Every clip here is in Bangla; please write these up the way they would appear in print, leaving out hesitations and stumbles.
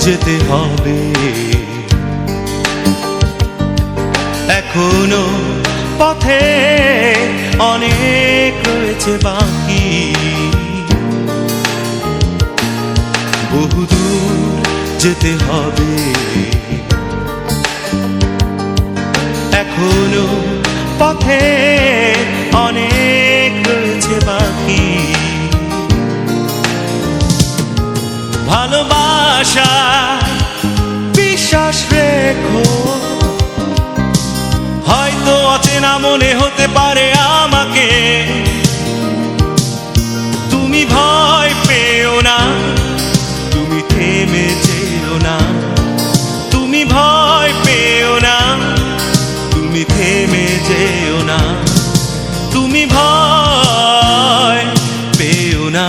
যেতে হবে। এখনো পথে অনেক রয়েছে বাকি, বহুদূর যেতে হবে। এখনো পথে অনেক রয়েছে বাকি, ভালোবাসা বিশ্বাস রেখো। হয়তো অচেনা মনে হতে পারে আমাকে, তুমি ভয় পেও না, তুমি থেমে যেও না। তুমি ভয় পেও না, তুমি থেমে যেও না। তুমি ভয় পেও না।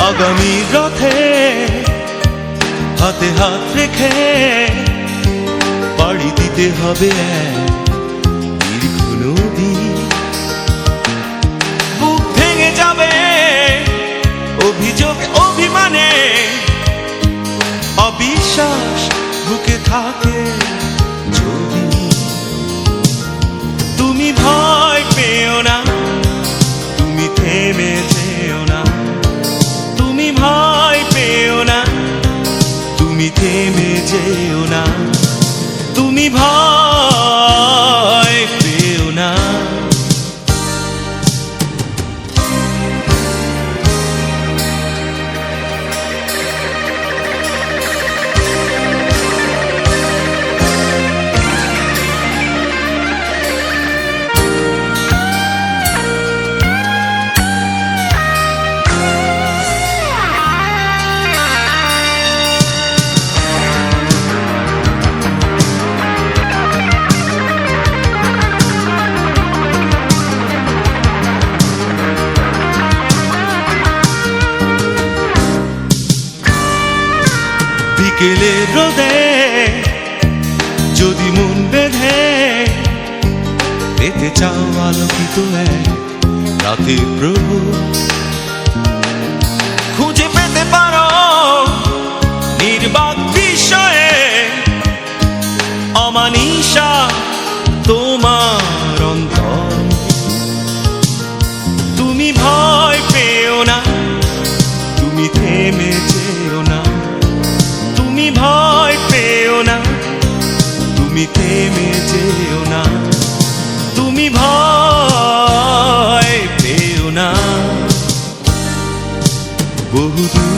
আগামী রথে হাতে হাত রেখে পাড়ি দিতে হবে দীর্ঘ নদী। বুক ভেঙে যাবে অভিযোগ অভিমানে, অবিশ্বাস বুকে থাকে যদি। তুমি ভয় পেও না, তুমি থেমে যেও না। তুমি ভয় পেও না, তুমি থেমে যেও না। তুমি ভয় পেও না। বিকেলের রোদে যদি মন বেঁধে পেতে চাও আলোকিত রাতে প্রভু, খুঁজে পেতে পারো নির্বাক বিষয়ে অমানিসা তোমার অন্তর। তুমি ভয় পেও না, তুমি থেমে যেও না। তুমি ভয় পেও না, তুমি থেমে যেও না। তুমি ভয় পেও না। বহুদূর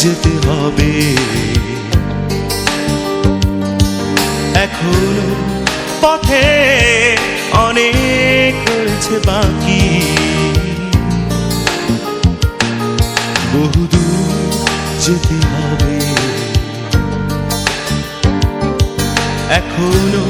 যেতে হবে, এখনো পথে অনেক রয়েছে বাকি, বহুদূর যেতে হবে। এখনো